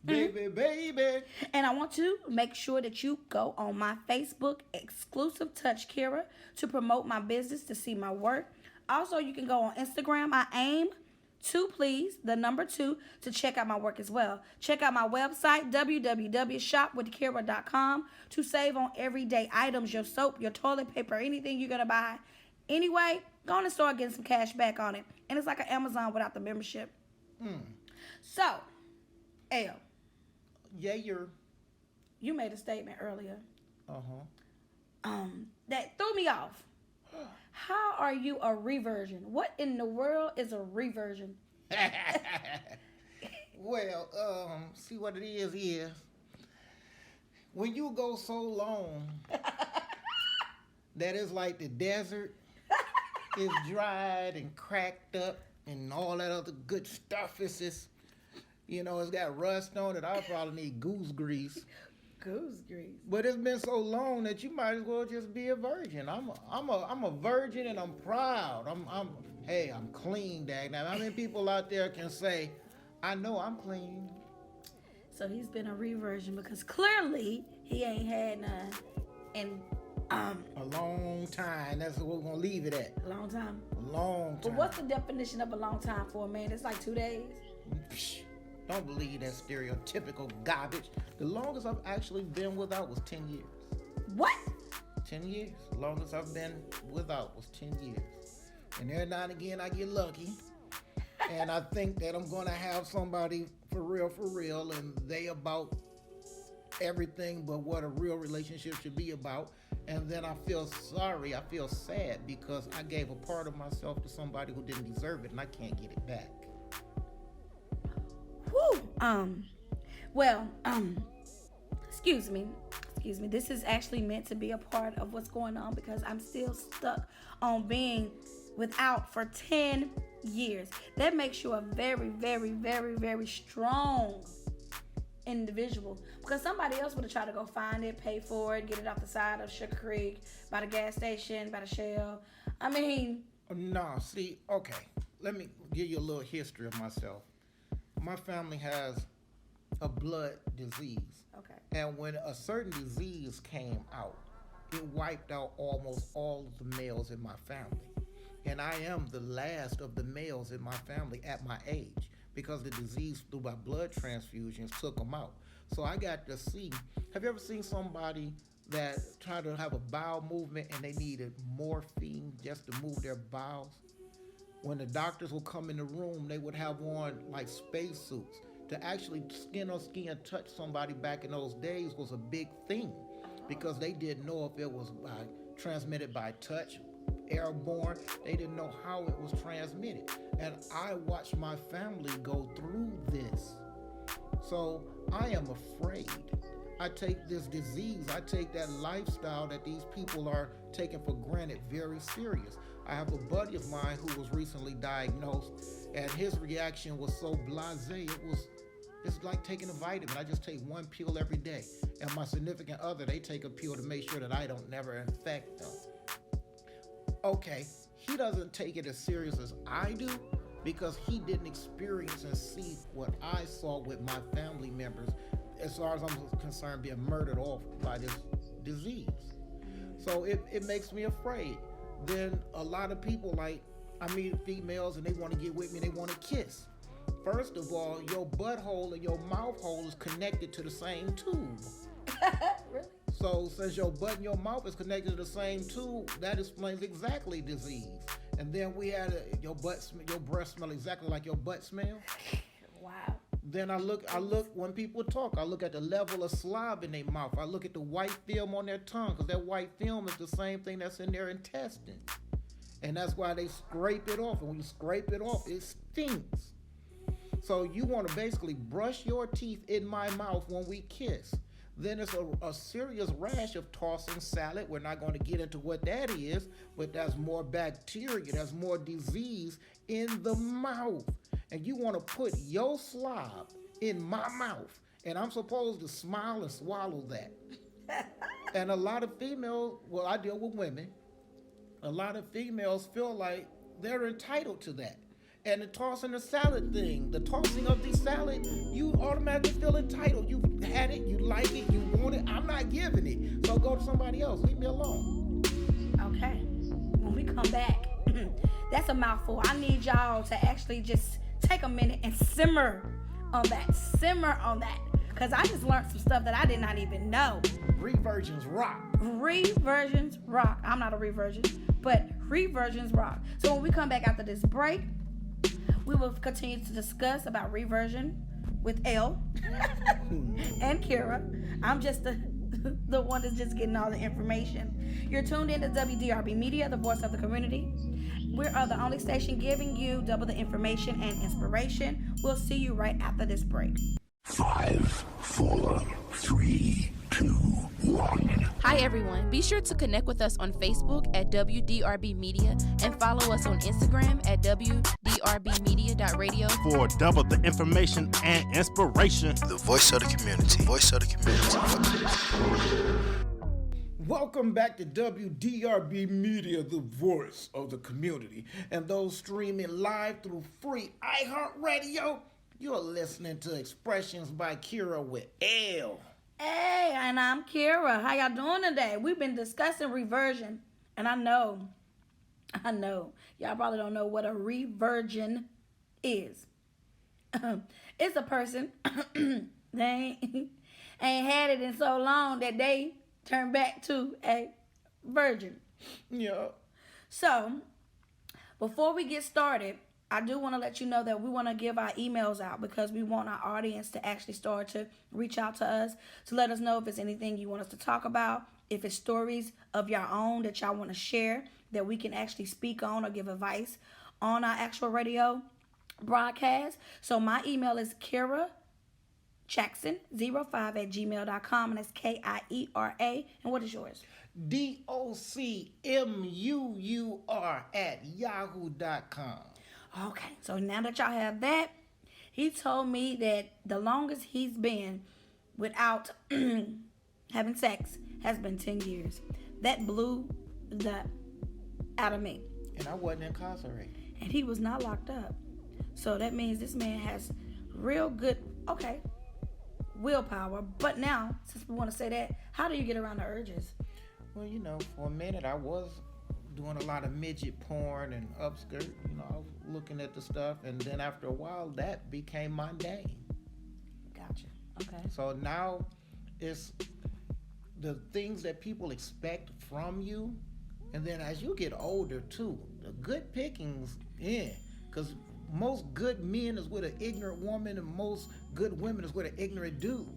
Baby, baby. And I want to make sure that you go on my Facebook exclusive Touch Kira to promote my business, to see my work. Also, you can go on Instagram. I aim to please the number 2 to check out my work as well. Check out my website www.shopwithkira.com to save on everyday items, your soap, your toilet paper, anything you're gonna buy. Anyway, go on and start getting some cash back on it. And it's like an Amazon without the membership. So, L, Yeah, you're. you made a statement earlier Uh that threw me off. How are you a reversion? What in the world is a reversion? huh. Well, see what it is when you go so long that it's like the desert is dried and cracked up and all that other good stuff is just, it's got rust on it. I probably need goose grease. Goose grease. But it's been so long that you might as well just be a virgin. I'm a virgin and I'm proud. Hey, I'm clean, dag. Now, how many people out there can say, I know I'm clean? So he's been a reversion because clearly he ain't had none in A long time. That's what we're gonna leave it at. a long time. A long But time. what's the definition of a long time for a man? It's like 2 days. Psh, don't believe that stereotypical garbage. The longest I've actually been without was 10 years. What? 10 years. The longest I've been without was 10 years. And every now and again I get lucky. And I think that I'm gonna have somebody for real, and they about everything but what a real relationship should be about. And then I feel sorry, I feel sad because I gave a part of myself to somebody who didn't deserve it and I can't get it back. Whew. Well, excuse me. This is actually meant to be a part of what's going on because I'm still stuck on being without for 10 years. That makes you a very, very, very, very strong individual because somebody else would have tried to go find it, pay for it, get it off the side of Sugar Creek, by the gas station, by the Shell. I mean, No, see, okay. Let me give you a little history of myself. My family has a blood disease. okay. And when a certain disease came out, it wiped out almost all of the males in my family. And I am the last of the males in my family at my age because the disease through my blood transfusions took them out. So I got to see. Have you ever seen somebody that tried to have a bowel movement and they needed morphine just to move their bowels? When the doctors would come in the room, they would have on like spacesuits. To actually skin on skin touch somebody back in those days was a big thing because they didn't know if it was transmitted by touch, airborne. They didn't know how it was transmitted. And I watched my family go through this. So I am afraid. I take this disease, I take that lifestyle that these people are taking for granted very serious. I have a buddy of mine who was recently diagnosed, and his reaction was so blasé. It's like taking a vitamin. I just take one pill every day. And my significant other, they take a pill to make sure that I don't never infect them. Okay, he doesn't take it as serious as I do because he didn't experience and see what I saw with my family members, as far as I'm concerned, being murdered off by this disease. So it makes me afraid. Then a lot of people, like, I meet females and they want to get with me, they want to kiss. First of all, your butthole and your mouth hole is connected to the same tube. Really? So since your butt and your mouth is connected to the same tube, that explains exactly disease. And then we had your breath smell exactly like your butt smell. Wow. Then I look when people talk, I look at the level of slob in their mouth. I look at the white film on their tongue because that white film is the same thing that's in their intestines. And that's why they scrape it off. And when you scrape it off, it stinks. So you want to basically brush your teeth in my mouth when we kiss. Then it's a serious rash of tossing salad. We're not going to get into what that is, but that's more bacteria, that's more disease in the mouth. And you want to put your slob in my mouth, and I'm supposed to smile and swallow that. And a lot of females, well, I deal with women, a lot of females feel like they're entitled to that. And the tossing the salad thing, the tossing of the salad, you automatically feel entitled. You had it, you like it, you want it. I'm not giving it. So go to somebody else. Leave me alone. Okay. When we come back, that's a mouthful. I need y'all to actually just take a minute and simmer on that. Simmer on that. Because I just learned some stuff that I did not even know. Reversions rock. Reversions rock. I'm not a reversion, but reversions rock. So when we come back after this break, we will continue to discuss about reversion with Elle and Kira. I'm just the one that's just getting all the information. You're tuned in to WDRB Media, the voice of the community. We are the only station giving you double the information and inspiration. We'll see you right after this break. 5, 4, 3, 2, 1. Hi everyone, be sure to connect with us on Facebook at WDRB Media and follow us on Instagram at WDRBmedia.radio for double the information and inspiration. The voice of the community. Voice of the community. Welcome back to WDRB Media, the voice of the community. And those streaming live through free iHeartRadio, you're listening to Expressions by Kira with Elle. Hey, and I'm Kira. How y'all doing today? We've been discussing reversion. And I know, y'all probably don't know what a reversion is. It's a person, they ain't had it in so long that they turn back to a virgin. Yeah. So, before we get started, I do want to let you know that we want to give our emails out because we want our audience to actually start to reach out to us to let us know if it's anything you want us to talk about, if it's stories of your own that y'all want to share that we can actually speak on or give advice on our actual radio broadcast. So my email is KiraJackson05@gmail.com, and it's KIERA. And what is yours? DOCMUUR@yahoo.com. Okay, so now that y'all have that, he told me that the longest he's been without having sex has been 10 years. That blew the out of me. And I wasn't incarcerated. And he was not locked up. So that means this man has real good, willpower. But now, since we want to say that, how do you get around the urges? Well, for a minute I was doing a lot of midget porn and upskirt. I was looking at the stuff, and then after a while, that became mundane. Gotcha. Okay. So now it's the things that people expect from you, and then as you get older too, the good pickings in, because most good men is with an ignorant woman, and most good women is with an ignorant dude.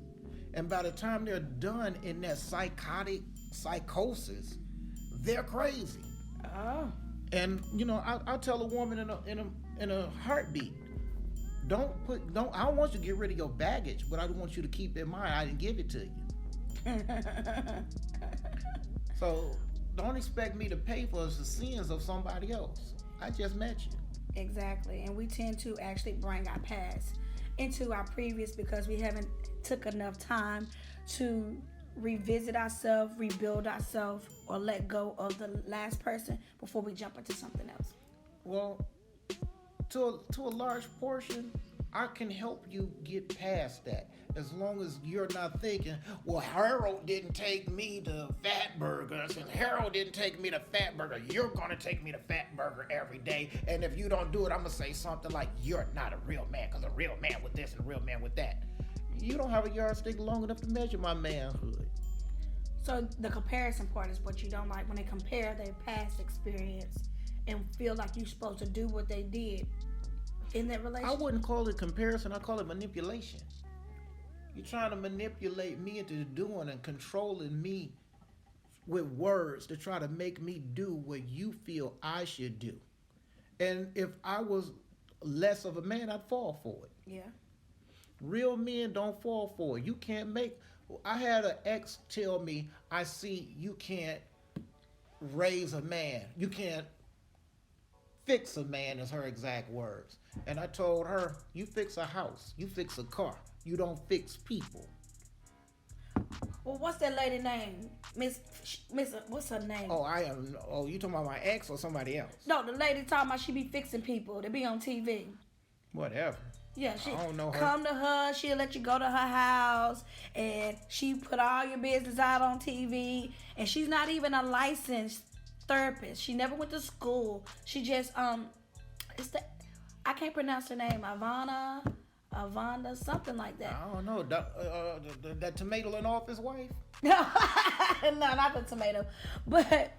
And by the time they're done in that psychosis, they're crazy. Oh. And I'll tell a woman in a heartbeat, I don't want you to get rid of your baggage, but I want you to keep in mind I didn't give it to you. So don't expect me to pay for the sins of somebody else. I just met you. Exactly. And we tend to actually bring our past into our previous because we haven't took enough time to revisit ourselves, rebuild ourselves, or let go of the last person before we jump into something else. Well, to a large portion, I can help you get past that. As long as you're not thinking, well, Harold didn't take me to Fatburger. Since Harold didn't take me to Fatburger, you're going to take me to Fatburger every day. And if you don't do it, I'm going to say something like, you're not a real man, because a real man with this and a real man with that. You don't have a yardstick long enough to measure my manhood. So the comparison part is what you don't like, when they compare their past experience and feel like you're supposed to do what they did in that relationship. I wouldn't call it comparison. I call it manipulation. You're trying to manipulate me into doing and controlling me with words to try to make me do what you feel I should do. And if I was less of a man, I'd fall for it. Yeah. Real men don't fall for it. You can't make. I had an ex tell me, I see you can't raise a man. You can't fix a man, is her exact words. And I told her, you fix a house, you fix a car. You don't fix people. Well, what's that lady name? Miss, what's her name? Oh, you talking about my ex or somebody else? No, the lady talking about she be fixing people. They be on TV. Whatever. Yeah, she I don't know her. Come to her. She'll let you go to her house, and she put all your business out on TV. And she's not even a licensed therapist. She never went to school. She just I can't pronounce her name. Avonda, something like that. I don't know. That tomato in office wife? No, not the tomato. But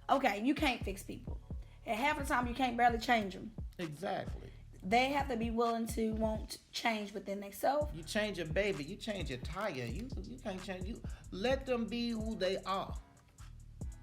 okay, you can't fix people, and half the time you can't barely change them. Exactly. They have to be willing to want change within themselves. You change a baby, you change a tire. You can't change you. Let them be who they are.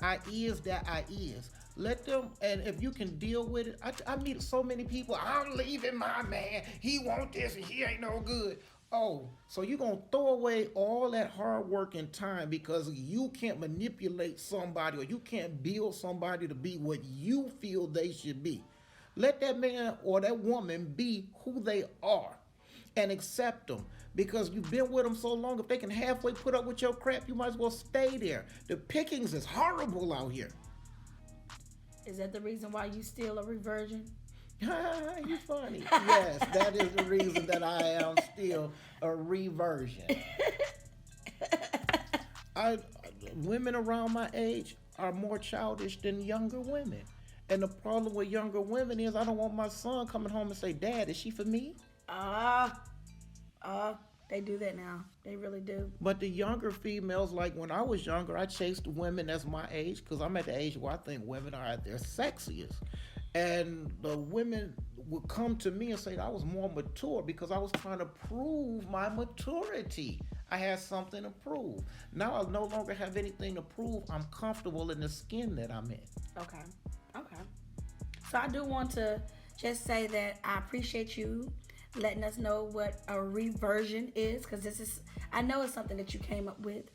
I is that I is. Let them, and if you can deal with it, I meet so many people. I'm leaving my man. He want this and he ain't no good. Oh, so you're going to throw away all that hard work and time because you can't manipulate somebody or you can't build somebody to be what you feel they should be. Let that man or that woman be who they are and accept them because you've been with them so long. If they can halfway put up with your crap, you might as well stay there. The pickings is horrible out here. Is that the reason why you still a revirgin? You funny. Yes, that is the reason that I am still a reversion. Women around my age are more childish than younger women. And the problem with younger women is I don't want my son coming home and say, Dad, is she for me? They do that now. They really do. But the younger females, like when I was younger, I chased women that's my age because I'm at the age where I think women are at their sexiest. And the women would come to me and say I was more mature because I was trying to prove my maturity. I had something to prove. Now I no longer have anything to prove. I'm comfortable in the skin that I'm in. Okay. So I do want to just say that I appreciate you letting us know what a reversion is, because I know it's something that you came up with.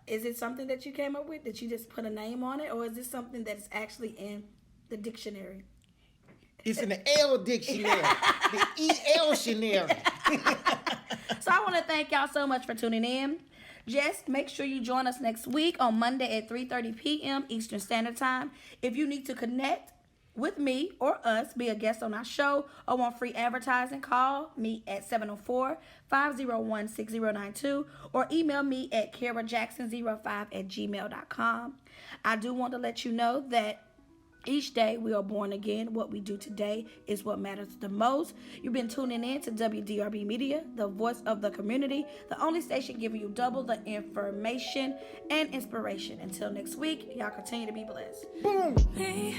Is it something that you came up with? Did you just put a name on it, or is this something that is actually in the dictionary? It's in the L dictionary, the EL-tionary. So I want to thank y'all so much for tuning in. Just make sure you join us next week on Monday at 3:30 p.m. Eastern Standard Time. If you need to connect with me or us, be a guest on our show, or want free advertising, call me at 704-501-6092 or email me at karajackson05@gmail.com. I do want to let you know that each day we are born again. What we do today is what matters the most. You've been tuning in to WDRB Media, the voice of the community, the only station giving you double the information and inspiration. Until next week, y'all continue to be blessed. Boom. Hey.